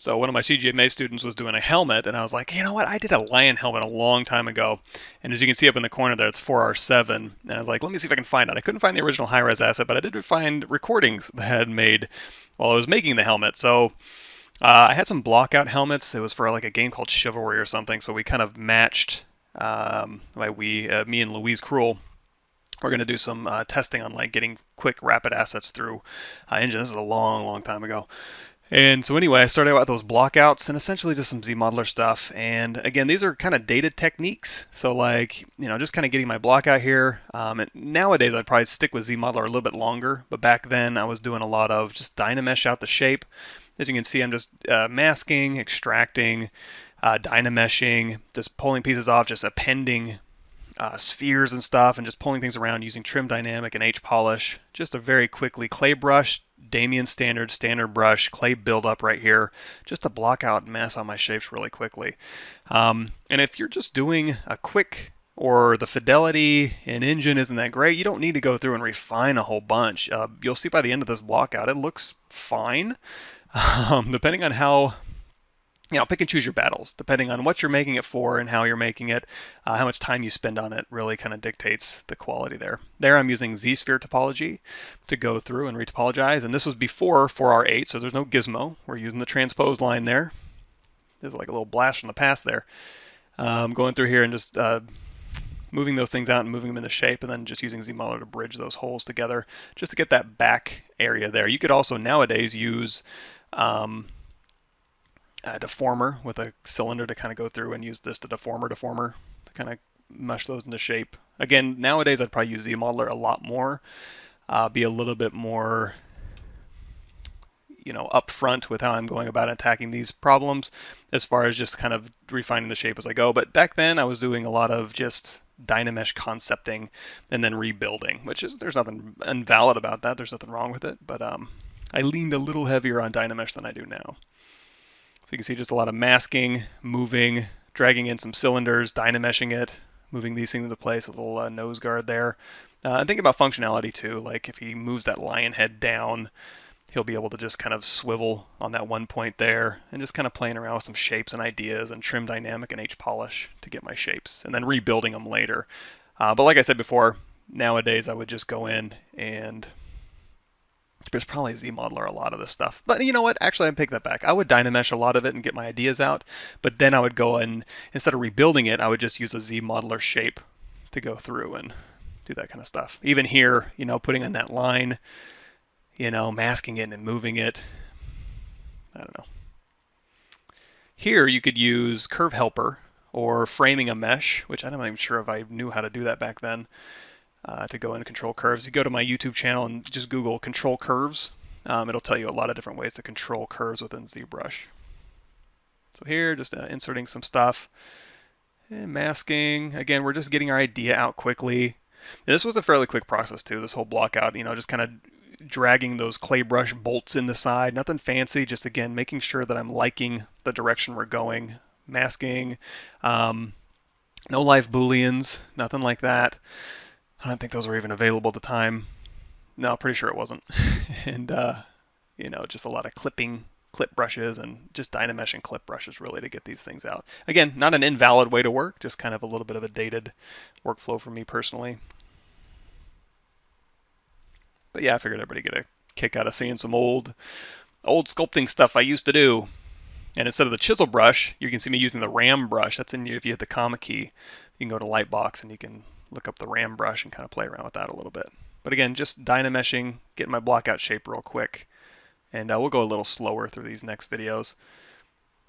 So one of my CGMA students was doing a helmet, and I was like, you know what? I did a lion helmet a long time ago, and as you can see up in the corner there, it's 4R7. And I was like, let me see if I can find it. I couldn't find the original high-res asset, but I did find recordings that I had made while I was making the helmet. So I had some Blockout helmets. It was for like a game called Chivalry or something. So we kind of matched. Me and Louise Cruel. We're going to do some testing on like getting quick, rapid assets through engine. This is a long, long time ago. And so anyway, I started out with those blockouts and essentially just some ZModeler stuff. And again, these are kind of dated techniques. So like, just kind of getting my block out here. And nowadays, I'd probably stick with ZModeler a little bit longer. But back then, I was doing a lot of just Dynamesh out the shape. As you can see, I'm just masking, extracting, Dynameshing, just pulling pieces off, just appending spheres and stuff, and just pulling things around using trim dynamic and H polish. Just a very quickly clay brush, Damien standard brush, clay buildup right here, just to block out mess on my shapes really quickly. And if you're just doing a quick, or the fidelity in engine isn't that great, you don't need to go through and refine a whole bunch. You'll see by the end of this blockout, it looks fine. Depending on how, pick and choose your battles. Depending on what you're making it for and how you're making it, how much time you spend on it really kind of dictates the quality there. There I'm using Z-sphere topology to go through and retopologize, and this was before 4R8, so there's no gizmo. We're using the transpose line there. There's like a little blast from the past there. Going through here and just moving those things out and moving them into shape, and then just using ZModeler to bridge those holes together just to get that back area there. You could also nowadays use a deformer with a cylinder to kind of go through and use this to deformer to kind of mush those into shape. Again, nowadays I'd probably use ZModeler a lot more, be a little bit more upfront with how I'm going about attacking these problems as far as just kind of refining the shape as I go. But back then I was doing a lot of just Dynamesh concepting and then rebuilding, which is, there's nothing invalid about that. There's nothing wrong with it. But I leaned a little heavier on Dynamesh than I do now. So you can see just a lot of masking, moving, dragging in some cylinders, Dynameshing it, moving these things into place, a little nose guard there. And think about functionality too, like if he moves that lion head down, he'll be able to just kind of swivel on that one point there and just kind of playing around with some shapes and ideas and trim dynamic and H polish to get my shapes and then rebuilding them later. But like I said before, nowadays I would just go in and there's probably ZModeler a lot of this stuff. But you know what? Actually, I take that back. I would Dynamesh a lot of it and get my ideas out. But then I would go and, instead of rebuilding it, I would just use a ZModeler shape to go through and do that kind of stuff. Even here, putting in that line, masking it and moving it. I don't know. Here you could use Curve Helper or framing a mesh, which I'm not even sure if I knew how to do that back then, to go in and control curves. You go to my YouTube channel and just Google control curves. It'll tell you a lot of different ways to control curves within ZBrush. So here, just inserting some stuff. And masking. Again, we're just getting our idea out quickly. And this was a fairly quick process too, this whole block out, just kind of dragging those clay brush bolts in the side. Nothing fancy, just again, making sure that I'm liking the direction we're going. Masking. No live booleans, nothing like that. I don't think those were even available at the time. No, pretty sure it wasn't. And, just a lot of clip brushes and just Dynameshing clip brushes really to get these things out. Again, not an invalid way to work, just kind of a little bit of a dated workflow for me personally. But yeah, I figured everybody get a kick out of seeing some old sculpting stuff I used to do. And instead of the chisel brush, you can see me using the ram brush. That's in, if you hit the comma key, you can go to Lightbox and you can look up the ram brush and kind of play around with that a little bit. But again, just Dynameshing, getting my blockout shape real quick. And we'll go a little slower through these next videos.